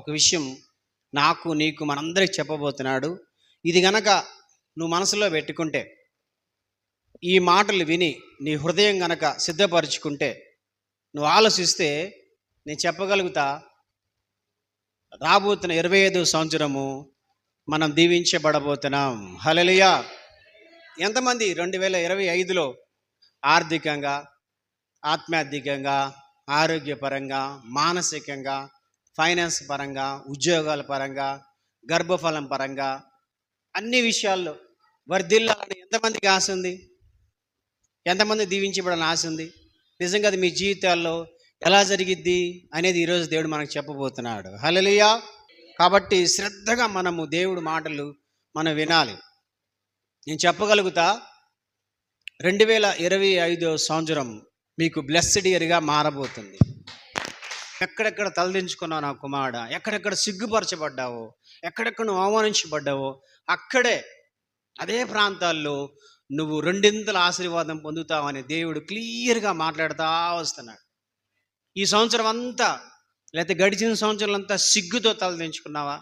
ఒక విషయం నాకు నీకు మనందరికి చెప్పబోతున్నాడు. ఇది గనక నువ్వు మనసులో పెట్టుకుంటే, ఈ మాటలు విని నీ హృదయం గనక సిద్ధపరుచుకుంటే, నువ్వు ఆలోచిస్తే నేను చెప్పగలుగుతా, రాబోతున్న 25వ సంవత్సరము మనం దీవించబడబోతున్నాం. హల్లెలూయా. ఎంతమంది 2025లో ఆర్థికంగా, ఆత్మార్థికంగా, ఆరోగ్యపరంగా, మానసికంగా, ఫైనాన్స్ పరంగా, ఉద్యోగాల పరంగా, గర్భఫలం పరంగా, అన్ని విషయాల్లో వర్ధిల్లాలని ఎంతమందికి ఆశ ఉంది? ఎంతమంది దీవించబడాలని ఆశ ఉంది? నిజంగా అది మీ జీవితాల్లో ఎలా జరిగిద్ది అనేది ఈరోజు దేవుడు మనకు చెప్పబోతున్నాడు. హల్లెలూయా. కాబట్టి శ్రద్ధగా మనము దేవుడి మాటలు మనం వినాలి. నేను చెప్పగలుగుతా, 2025 సంవత్సరం మీకు బ్లెస్డ్ ఇయర్గా మారబోతుంది. ఎక్కడెక్కడ తలదించుకున్నావు నా కుమారుడా, ఎక్కడెక్కడ సిగ్గుపరచబడ్డావో, ఎక్కడెక్కడ నువ్వు అవమానించబడ్డావో, అక్కడే అదే ప్రాంతాల్లో నువ్వు రెండింతల ఆశీర్వాదం పొందుతావని దేవుడు క్లియర్గా మాట్లాడుతూ వస్తున్నాడు. ఈ సంవత్సరం అంతా, లేకపోతే గడిచిన సంవత్సరం అంతా సిగ్గుతో తలదించుకున్నావా?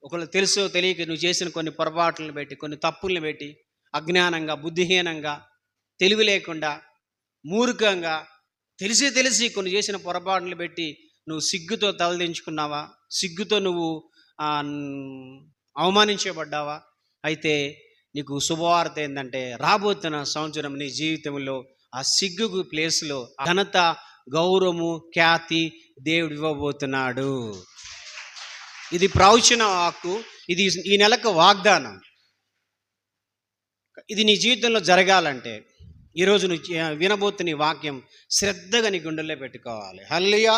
ఒకళ్ళు తెలుసో తెలియక నువ్వు చేసిన కొన్ని పొరపాట్లను పెట్టి, కొన్ని తప్పుల్ని పెట్టి, అజ్ఞానంగా, బుద్ధిహీనంగా, తెలివి లేకుండా, మూర్ఖంగా, తెలిసి కొన్ని చేసిన పొరపాట్లు పెట్టి నువ్వు సిగ్గుతో తలదించుకున్నావా? సిగ్గుతో నువ్వు అవమానించబడ్డావా? అయితే నీకు శుభవార్త ఏంటంటే, రాబోతున్న సంవత్సరం నీ జీవితంలో ఆ సిగ్గుకు ప్లేస్లో ఘనత, గౌరవము, ఖ్యాతి దేవుడు ఇవ్వబోతున్నాడు. ఇది ప్రవచన వాక్కు, ఇది ఈ నెలకు వాగ్దానం. ఇది నీ జీవితంలో జరగాలంటే ఈరోజు నువ్వు వినబోతున్న ఈ వాక్యం శ్రద్ధగా నీ గుండెల్లో పెట్టుకోవాలి. హల్లెలూయా.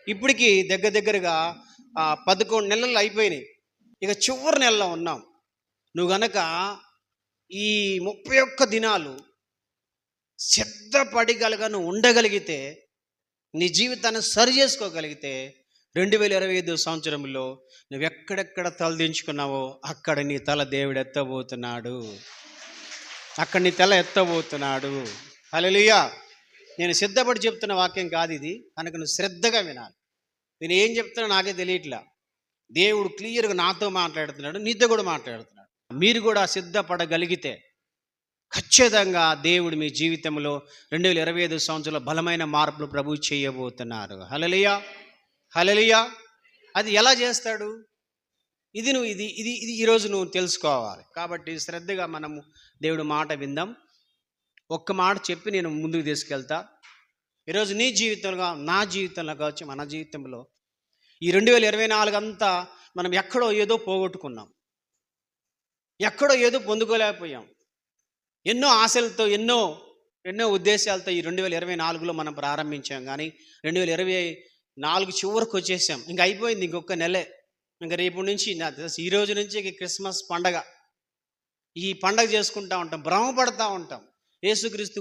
ఇప్పటికి దగ్గరగా 11 నెలలు అయిపోయినాయి. ఇక చివరి నెలలో ఉన్నాం. నువ్వు గనక ఈ 31 దినాలు సిద్ధపడిగలగా నువ్వు ఉండగలిగితే, నీ జీవితాన్ని సరి చేసుకోగలిగితే, 2025 సంవత్సరంలో నువ్వు ఎక్కడెక్కడ తలదించుకున్నావో అక్కడ నీ తల దేవుడు ఎత్తబోతున్నాడు. అక్కడ నీ తల ఎత్తబోతున్నాడు. హల్లెలూయా. నేను సిద్ధపడి చెప్తున్న వాక్యం కాదు ఇది, కనుక నువ్వు శ్రద్ధగా వినాలి. నేను ఏం చెప్తున్నా నాకే తెలియట్లా. దేవుడు క్లియర్గా నాతో మాట్లాడుతున్నాడు, నీతో కూడా మాట్లాడుతున్నాడు. మీరు కూడా సిద్ధపడగలిగితే ఖచ్చితంగా దేవుడు మీ జీవితంలో 2025 సంవత్సరంలో బలమైన మార్పులు ప్రభువు చేయబోతున్నారు. హల్లెలూయా. హల్లెలూయా. అది ఎలా చేస్తాడు? ఇది ఈరోజు నువ్వు తెలుసుకోవాలి. కాబట్టి శ్రద్ధగా మనము దేవుడి మాట విందాం. ఒక్క మాట చెప్పి నేను ముందుకు తీసుకెళ్తా. ఈరోజు నీ జీవితంలో, నా జీవితంలో కావచ్చు, మన జీవితంలో ఈ 2024 అంతా మనం ఎక్కడో ఏదో పోగొట్టుకున్నాం, ఎక్కడో ఏదో పొందుకోలేకపోయాం. ఎన్నో ఆశలతో, ఎన్నో ఉద్దేశాలతో ఈ 2024లో మనం ప్రారంభించాం. కానీ 2024 చివరికి వచ్చేసాం. ఇంక అయిపోయింది, ఇంకొక నెలే. ఇంకా రేపు నుంచి, ఈ రోజు నుంచి క్రిస్మస్ పండగ. ఈ పండగ చేసుకుంటూ ఉంటాం, భ్రమపడతా ఉంటాం. యేసుక్రీస్తు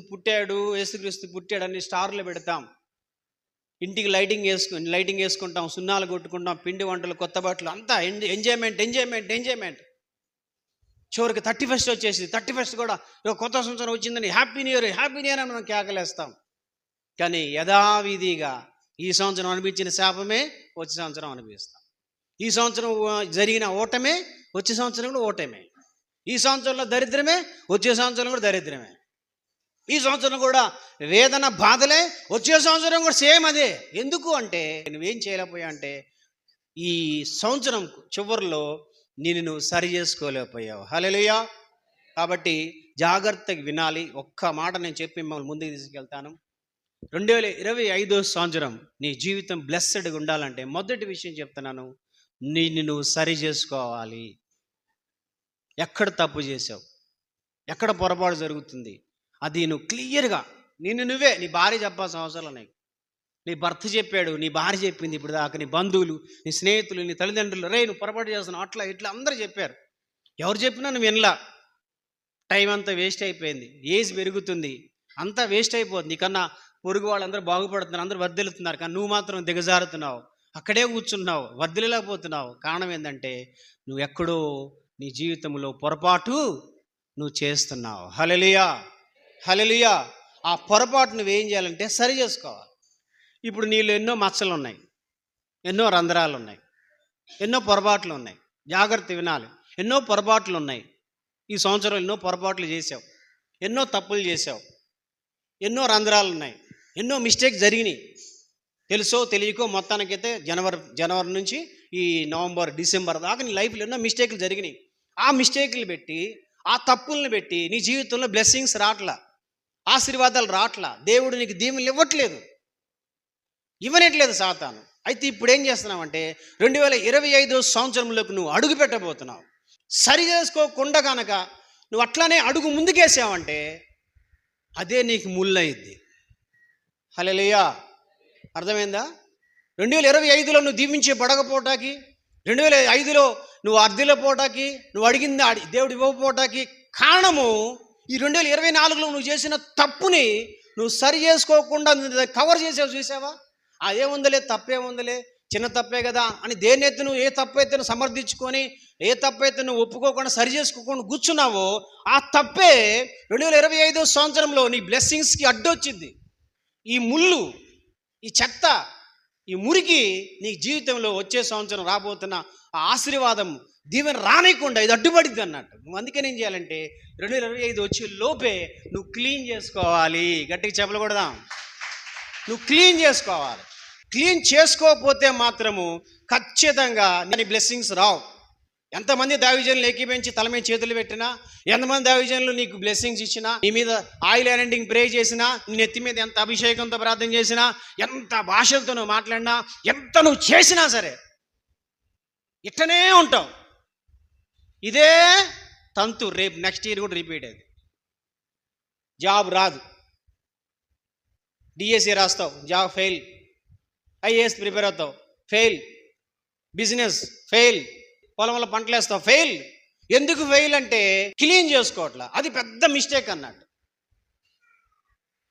పుట్టాడని స్టార్లు పెడతాం, ఇంటికి లైటింగ్ వేసుకుంటాం, సున్నాలు కొట్టుకుంటాం, పిండి వంటలు, కొత్త బట్టలు, అంతా ఎంజాయ్మెంట్. చివరికి 31st వచ్చేసి 31st కూడా కొత్త సంవత్సరం వచ్చిందని హ్యాపీ న్యూ ఇయర్ అని మనం కేకలేస్తాం. కానీ యథావిధిగా ఈ సంవత్సరం అనిపించిన శాపమే వచ్చే సంవత్సరం అనిపిస్తాం. ఈ సంవత్సరం జరిగిన ఓటమే వచ్చే సంవత్సరం కూడా ఓటమే. ఈ సంవత్సరంలో దరిద్రమే వచ్చే సంవత్సరం కూడా దరిద్రమే. ఈ సంవత్సరం కూడా వేదన, బాధలే, వచ్చే సంవత్సరం కూడా సేమ్ అదే. ఎందుకు అంటే నువ్వేం చేయలేకపోయా అంటే, ఈ సంవత్సరం చివరిలో నువ్వు సరి చేసుకోలేకపోయావు. హల్లెలూయా. కాబట్టి జాగ్రత్తగా వినాలి. ఒక్క మాట నేను చెప్పి మిమ్మల్ని ముందుకు తీసుకెళ్తాను. 2025 సంవత్సరం నీ జీవితం బ్లెస్సెడ్గా ఉండాలంటే మొదటి విషయం చెప్తున్నాను, నువ్వు సరి చేసుకోవాలి. ఎక్కడ తప్పు చేసావు, ఎక్కడ పొరపాటు జరుగుతుంది, అది నువ్వు క్లియర్గా నువ్వే, నీ భార్య చెప్పాల్సిన అవసరం లేదు. నీ భర్త చెప్పాడు, నీ భార్య చెప్పింది, ఇప్పుడు దాకా నీ బంధువులు, నీ స్నేహితులు, నీ తల్లిదండ్రులు, నువ్వు పొరపాటు చేస్తున్నావు, అట్లా ఇట్లా అందరూ చెప్పారు. ఎవరు చెప్పినా నువ్వు వినలా. టైం అంతా వేస్ట్ అయిపోయింది, ఏజ్ పెరుగుతుంది, అంతా వేస్ట్ అయిపోతుంది. నీకన్నా పొరుగు వాళ్ళందరూ బాగుపడుతున్నారు, అందరూ వర్ధిల్లుతున్నారు, కానీ నువ్వు మాత్రం దిగజారుతున్నావు, అక్కడే కూర్చున్నావు, వర్ధిల్లలేకపోతున్నావు. కారణం ఏంటంటే నువ్వు ఎక్కడో నీ జీవితంలో పొరపాటు నువ్వు చేస్తున్నావు. హల్లెలూయా. హల్లెలూయా. ఆ పొరపాటు నువ్వేం చేయాలంటే సరి చేసుకోవాలి. ఇప్పుడు నీళ్ళు ఎన్నో మచ్చలు ఉన్నాయి, ఎన్నో రంధ్రాలు ఉన్నాయి, ఎన్నో పొరపాట్లు ఉన్నాయి. జాగ్రత్త వినాలి. ఎన్నో పొరపాట్లు ఉన్నాయి. ఈ సంవత్సరం ఎన్నో పొరపాట్లు చేసావు, ఎన్నో తప్పులు చేసావు, ఎన్నో రంధ్రాలు ఉన్నాయి, ఎన్నో మిస్టేక్స్ జరిగినాయి. తెలుసో తెలియకో మొత్తానికైతే జనవరి నుంచి ఈ నవంబర్ డిసెంబర్ దాకా నీ లైఫ్లో ఎన్నో మిస్టేక్లు జరిగినాయి. ఆ మిస్టేక్లు పెట్టి, ఆ తప్పుల్ని పెట్టి నీ జీవితంలో బ్లెస్సింగ్స్ రావట్లా, ఆశీర్వాదాలు రావట్లా, దేవుడు నీకు దీవెనలు ఇవ్వనట్లేదు సాతాను. అయితే ఇప్పుడు ఏం చేస్తున్నావంటే 2025 సంవత్సరంలోకి నువ్వు అడుగు పెట్టబోతున్నావు. సరి చేసుకోకుండా కనుక నువ్వు అట్లానే అడుగు ముందుకేసావంటే అదే నీకు ముళ్ళయిద్ది. హల్లెలూయా. అర్థమైందా? 2025లో నువ్వు దీవించబడకపోవటానికి, 2005లో నువ్వు అర్ధిల్లపోవటానికి, నువ్వు అడిగింది దేవుడు ఇవ్వకపోవటానికి కారణము ఈ 2024లో నువ్వు చేసిన తప్పుని నువ్వు సరి చేసుకోకుండా కవర్ చేసావు. చూసావా? అదేముందలే, తప్పేముందలే, చిన్న తప్పే కదా అని దేన్నైతే నువ్వు ఏ తప్పైతే నువ్వు సమర్థించుకొని, ఏ తప్పైతే నువ్వు ఒప్పుకోకుండా సరి చేసుకోకుండా కూర్చున్నావో ఆ తప్పే 2025 సంవత్సరంలో నీ బ్లెస్సింగ్స్కి అడ్డొచ్చింది. ఈ ముళ్ళు, ఈ చెత్త, ఈ మురికి నీ జీవితంలో వచ్చే సంవత్సరం రాబోతున్న ఆ ఆశీర్వాదం దీవెన రానియకుండా ఇది అడ్డుపడిద్ది అన్నట్టు. నువ్వు అందుకని ఏం చేయాలంటే 2025 వచ్చే లోపే నువ్వు క్లీన్ చేసుకోవాలి. గట్టిగా చెప్పకూడదాం. నువ్వు క్లీన్ చేసుకోవాలి. క్లీన్ చేసుకోకపోతే మాత్రము ఖచ్చితంగా నీ బ్లెస్సింగ్స్ రావు. ఎంతమంది దైవజనులు ఏకీభవించి తల మీద చేతులు పెట్టినా, ఎంతమంది దైవజనులు నీకు బ్లెస్సింగ్స్ ఇచ్చినా, నీ మీద ఆయిల్ అనాయింటింగ్ ప్రే చేసినా, నీ నెత్తి మీద ఎంత అభిషేకంతో ప్రార్థన చేసినా, ఎంత భాషలతో నువ్వు మాట్లాడినా, ఎంత నువ్వు చేసినా సరే ఇట్టనే ఉంటావు. ఇదే తంతు. రేపు నెక్స్ట్ ఇయర్ కూడా రిపీట్ అయ్యేది. జాబ్ రాదు, డిఎస్సి రాస్తావు, జాబ్ ఫెయిల్, ఐఏఎస్ ప్రిపేర్ అవుతావు, ఫెయిల్, బిజినెస్ ఫెయిల్, పొలంలో పంటలు వేస్తావు, ఫెయిల్. ఎందుకు ఫెయిల్ అంటే క్లీన్ చేసుకోవట్లా. అది పెద్ద మిస్టేక్ అన్నట్టు.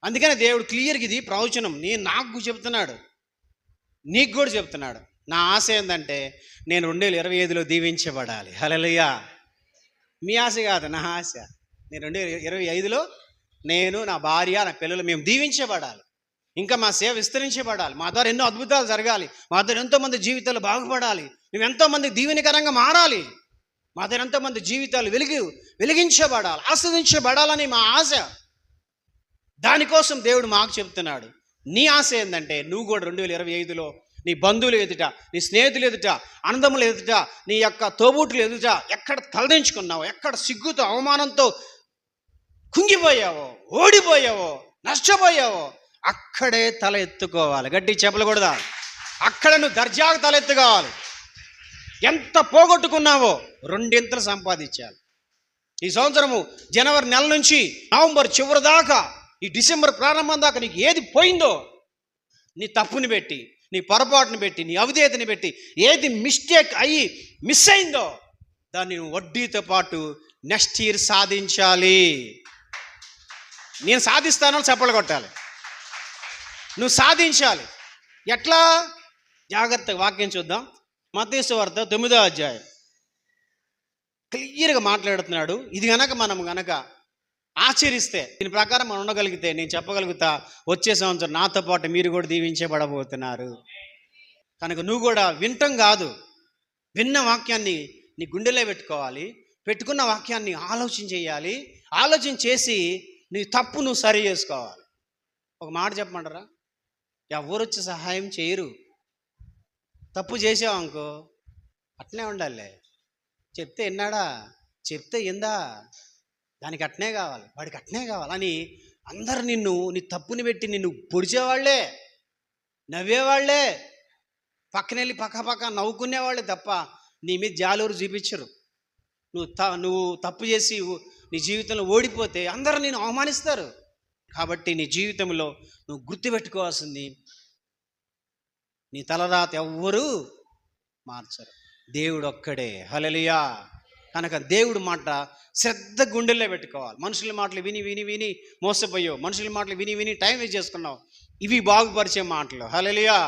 అందుకని దేవుడు క్లియర్గా ఇది ప్రవచనం నాకు చెప్తున్నాడు, నీకు కూడా చెప్తున్నాడు. నా ఆశ ఏంటంటే నేను 2025లో దీవించబడాలి. హల్లెలూయా. మీ ఆశ కాదు, నా ఆశ. నేను 2025లో నేను, నా భార్య, నా పిల్లలు మేము దీవించబడాలి. ఇంకా మా సేవ విస్తరించబడాలి. మా ద్వారా ఎన్నో అద్భుతాలు జరగాలి. మా ద్వారా ఎంతోమంది జీవితాలు బాగుపడాలి. మేము ఎంతోమంది దీవెనకరంగా మారాలి. మా ద్వారా ఎంతోమంది జీవితాలు వెలిగించబడాలి, ఆస్వాదించబడాలని మా ఆశ. దానికోసం దేవుడు మాకు చెప్తున్నాడు. నీ ఆశ ఏంటంటే నువ్వు కూడా 2025లో నీ బంధువులు ఎదుట, నీ స్నేహితులు ఎదుట, అన్నదమ్ములు ఎదుట, నీ యొక్క తోబుట్టులు ఎదుట ఎక్కడ తలదించుకున్నావో, ఎక్కడ సిగ్గుతో అవమానంతో కుంగిపోయావో, ఓడిపోయావో, నష్టపోయావో అక్కడే తల ఎత్తుకోవాలి. గట్టి చెప్పకూడదా? అక్కడ నువ్వు దర్జాగా తల ఎత్తుకోవాలి. ఎంత పోగొట్టుకున్నావో రెండింతలు సంపాదించాలి. ఈ సంవత్సరము జనవరి నెల నుంచి నవంబర్ చివరి దాకా, ఈ డిసెంబర్ ప్రారంభం దాకా నీకు ఏది పోయిందో, నీ తప్పుని పెట్టి, నీ పొరపాటుని పెట్టి, నీ అవిధేయతని పెట్టి ఏది మిస్టేక్ అయ్యి మిస్ అయిందో దాన్ని వడ్డీతో పాటు నెక్స్ట్ ఇయర్ సాధించాలి. నేను సాధిస్తానని చప్పలు కొట్టాలి. నువ్వు సాధించాలి. ఎట్లా? జాగ్రత్తగా వాక్యం చూద్దాం. మత్తయి సువార్త 9వ అధ్యాయం క్లియర్గా మాట్లాడుతున్నాడు. ఇది మనం గనక ఆచరిస్తే, దీని ప్రకారం మనం ఉండగలిగితే, నేను చెప్పగలుగుతా వచ్చే సంవత్సరం నాతో పాటు మీరు కూడా దీవించబడబోతున్నారు. కనుక నువ్వు కూడా వినటం కాదు, విన్న వాక్యాన్ని నీ గుండెలో పెట్టుకోవాలి. పెట్టుకున్న వాక్యాన్ని ఆలోచన చేయాలి. ఆలోచన చేసి నీ తప్పు నువ్వు సరి చేసుకోవాలి. ఒక మాట చెప్పమంటారా? ఎవరు వచ్చి సహాయం చేయరు. తప్పు చేసావనుకో అట్నే ఉండాలి. చెప్తే విన్నాడా, చెప్తే ఇందా, దానికి అట్నే కావాలి, వాడికి అట్నే కావాలని అందరు నీ తప్పుని పెట్టి నిన్ను పొడిచేవాళ్లే, నవ్వేవాళ్లే, పక్కనెళ్ళి పక్క నవ్వుకునేవాళ్ళే తప్ప నీ మీద జాలూరు చూపించరు. నువ్వు తప్పు చేసి నీ జీవితంలో ఓడిపోతే అందరూ నేను అవమానిస్తారు. కాబట్టి నీ జీవితంలో నువ్వు గుర్తుపెట్టుకోవాల్సింది, నీ తలరాత ఎవ్వరూ మార్చరు, దేవుడు ఒక్కడే. హల్లెలూయా. కనుక దేవుడు మాట శ్రద్ధ గుండెల్లో పెట్టుకోవాలి. మనుషుల మాటలు విని విని విని మోసపోయావు, మనుషుల మాటలు విని విని టైం వేస్ట్ చేసుకున్నావు. ఇవి బాగుపరిచే మాటలు. హల్లెలూయా.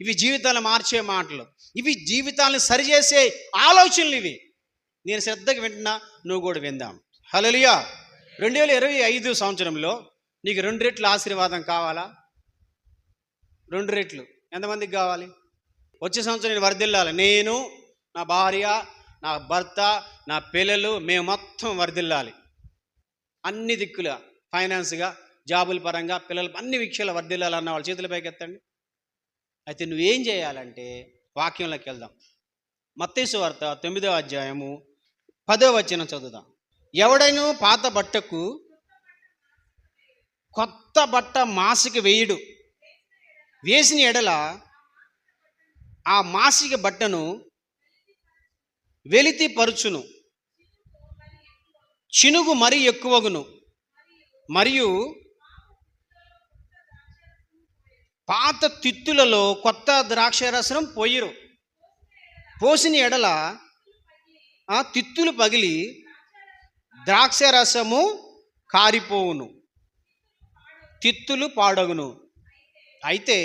ఇవి జీవితాలు మార్చే మాటలు, ఇవి జీవితాలను సరిచేసే ఆలోచనలు. ఇవి నేను శ్రద్ధగా వింటున్నా, నువ్వు కూడా విందాం. హల్లెలూయా. 2025 సంవత్సరంలో నీకు 2 రెట్లు ఆశీర్వాదం కావాలా? 2 రెట్లు ఎంతమందికి కావాలి? వచ్చే సంవత్సరం నేను వర్ధిల్లాలి, నేను, నా భార్య, నా భర్త, నా పిల్లలు, మేము మొత్తం వర్ధిల్లాలి. అన్ని దిక్కుల ఫైనాన్స్గా, జాబుల పరంగా, పిల్లలు అన్ని విషయాలు వర్ధిల్లాలన్న వాళ్ళ చేతుల పైకి ఎత్తండి. అయితే నువ్వేం చేయాలంటే వాక్యంలోకి వెళ్దాం. మత్తయి సువార్త 9వ అధ్యాయము 10వ వచనం చదువుదాం. ఎవడైనా పాత బట్టకు కొత్త బట్ట మాసిక వేయుడు, వేసిన ఎడల ఆ మాసిక బట్టను వెలితి పరుచును, చినుగు మరీ ఎక్కువగును, మరియు పాత తిత్తులలో కొత్త ద్రాక్షరసం పోయిరు. పోసిన ఎడల ఆ తిత్తులు పగిలి ద్రాక్షరసము కారిపోవును, తిత్తులు పాడగును. అయితే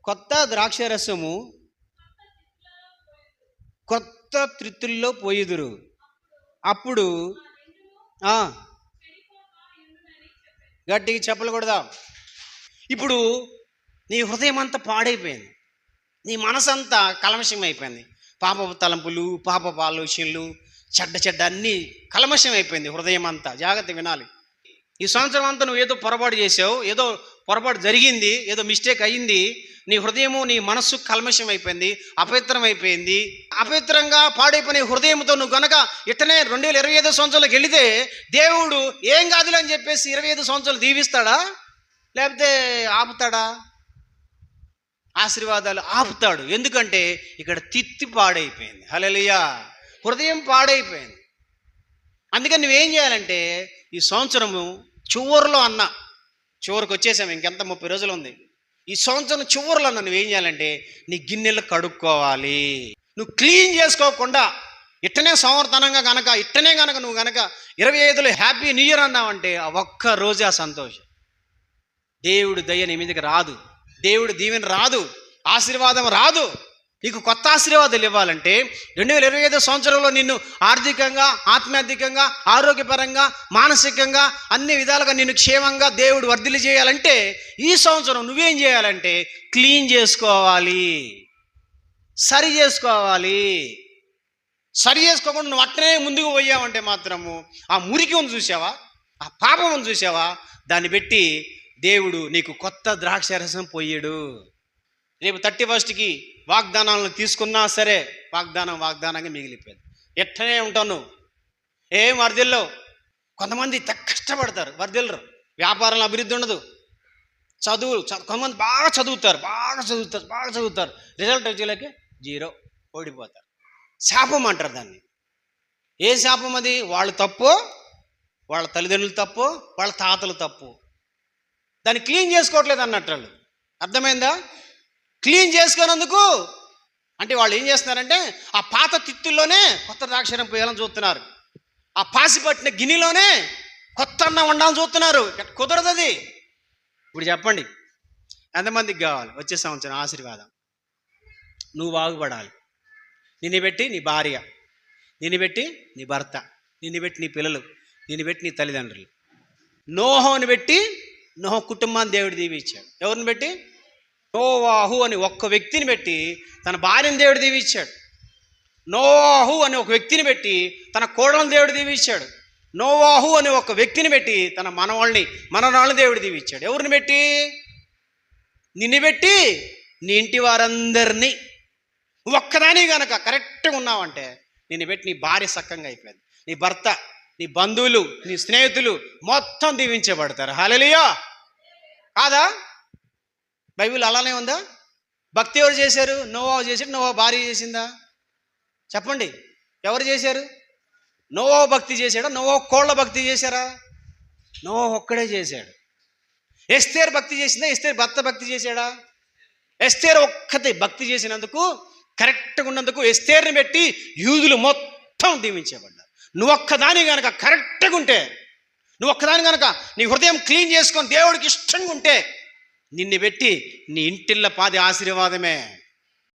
కొత్త ద్రాక్షరసము కొత్త తిత్తుల్లో పోయిదురు, అప్పుడు గట్టిగా చెప్పలు కొడదాం. ఇప్పుడు నీ హృదయం అంతా పాడైపోయింది, నీ మనసంతా కల్మషం అయిపోయింది. పాప తలంపులు, పాపపు ఆలోచనలు, చెడ్డ అన్నీ కల్మషం అయిపోయింది హృదయం అంతా. జాగ్రత్త వినాలి. ఈ సంవత్సరం అంతా నువ్వు ఏదో పొరపాటు చేసావు, ఏదో పొరపాటు జరిగింది, ఏదో మిస్టేక్ అయ్యింది. నీ హృదయము, నీ మనస్సు కల్మషం అయిపోయింది, అపవిత్రం అయిపోయింది. అపవిత్రంగా పాడైపోయిన హృదయంతో నువ్వు కనుక ఇట్టనే 2025 సంవత్సరాలకు వెళితే దేవుడు ఏం కాదులే అని చెప్పేసి 25 సంవత్సరాలు దీవిస్తాడా, లేకపోతే ఆపుతాడా? ఆశీర్వాదాలు ఆపుతాడు. ఎందుకంటే ఇక్కడ తిత్తి పాడైపోయింది. హల్లెలూయా. హృదయం పాడైపోయింది. అందుకని నువ్వేం చేయాలంటే ఈ సంవత్సరము చివరిలో చివరికి వచ్చేసాము, ఇంకెంత 30 రోజులు ఉంది. ఈ సంవత్సరం చివరిలో నువ్వేం చేయాలంటే నీ గిన్నెలు కడుక్కోవాలి. నువ్వు క్లీన్ చేసుకోకుండా ఇట్టనే సంవర్తనంగా ఇట్టనే నువ్వు 25లో హ్యాపీ న్యూ ఇయర్ అన్నావంటే ఆ ఒక్క రోజే ఆ సంతోషం. దేవుడు దయ నీ మీదకి రాదు, దేవుడు దీవెన రాదు, ఆశీర్వాదం రాదు. నీకు కొత్త ఆశీర్వాదాలు ఇవ్వాలంటే 2025 సంవత్సరంలో నిన్ను ఆర్థికంగా, ఆత్మార్థికంగా, ఆరోగ్యపరంగా, మానసికంగా అన్ని విధాలుగా నిన్ను క్షేమంగా దేవుడు వర్ధిల్లి చేయాలంటే ఈ సంవత్సరం నువ్వేం చేయాలంటే క్లీన్ చేసుకోవాలి, సరి చేసుకోవాలి. సరి చేసుకోకుండా నువ్వు అట్టనే ముందుకు పోయావంటే మాత్రము ఆ మురికి ఉంది చూసావా, ఆ పాపం ఉంది చూసావా, దాన్ని బట్టి దేవుడు నీకు కొత్త ద్రాక్షరసం పోయాడు. రేపు 31కి వాగ్దానాలను తీసుకున్నా సరే వాగ్దానంగా మిగిలిపోయింది. ఎట్టనే ఉంటాను, ఏం వర్ధిల్లో. కొంతమంది కష్టపడతారు, వర్ధిల్లరు. వ్యాపారంలో అభివృద్ధి ఉండదు. కొంతమంది బాగా చదువుతారు, రిజల్ట్ వచ్చేలాకే 0, ఓడిపోతారు. శాపం అంటారు దాన్ని. ఏ శాపం అది? వాళ్ళు తప్పు, వాళ్ళ తల్లిదండ్రులు తప్పు, వాళ్ళ తాతలు తప్పు. దాన్ని క్లీన్ చేసుకోవట్లేదు అన్నట్టు వాళ్ళు. అర్థమైందా? క్లీన్ చేసుకున్నందుకు అంటే వాళ్ళు ఏం చేస్తున్నారంటే ఆ పాత తిత్తుల్లోనే కొత్త ద్రాక్షరం పోయాలని చూస్తున్నారు, ఆ పాసి పట్టిన గిన్నెలోనే కొత్త అన్నం వండాలని చూస్తున్నారు. కుదరదు అది. ఇప్పుడు చెప్పండి, ఎంతమందికి కావాలి వచ్చే సంవత్సరం ఆశీర్వాదం? నువ్వు బాగుపడాలి. నిన్ను బట్టి నీ భార్య, నిన్ను బట్టి నీ భర్త, నిన్ను బట్టి నీ పిల్లలు, నిన్ను బట్టి నీ తల్లిదండ్రులు. నోహోని బట్టి నోహో కుటుంబాన్ని దేవుడు దీవించాడు. ఎవరిని బట్టి? నోవాహు అని ఒక్క వ్యక్తిని పెట్టి తన భార్యను దేవుడు దీవించాడు. నోవాహు అని ఒక వ్యక్తిని పెట్టి తన కోడలను దేవుడు దీవించాడు. నోవాహు అని ఒక వ్యక్తిని పెట్టి తన మనవాళ్ళని దేవుడు దీవించాడు. ఎవరిని బట్టి? నిన్ను బట్టి నీ ఇంటి వారందరినీ. ఒక్కదాని కనుక కరెక్ట్గా ఉన్నావంటే నిన్ను బట్టి నీ భార్య సక్కంగా అయిపోయింది, నీ భర్త, నీ బంధువులు, నీ స్నేహితులు మొత్తం దీవించబడతారు. హల్లెలూయా. కాదా? బైబిల్ అలానే ఉందా? భక్తి ఎవరు చేశారు? నోవాహు చేశాడు. నోవాహు భార్య చేసిందా? చెప్పండి, ఎవరు చేశారు? నోవాహు భక్తి చేశాడా? నోవాహు కోళ్ళ భక్తి చేశారా? నోవాహు ఒక్కడే చేశాడు. ఎస్తేరు భక్తి చేసిందా? ఎస్తేరు భర్త భక్తి చేశాడా? ఎస్తేరు ఒక్కతే భక్తి చేసినందుకు, కరెక్ట్గా ఉన్నందుకు ఎస్తేరుని పెట్టి యూదులు మొత్తం దీవించబడ్డారు. నువ్వు ఒక్కదాని కనుక కరెక్ట్గా ఉంటే, నువ్వు ఒక్కదాని కనుక నీ హృదయం క్లీన్ చేసుకొని దేవుడికి ఇష్టంగా ఉంటే నిన్ను పెట్టి నీ ఇంటిళ్ళ పాది ఆశీర్వాదమే.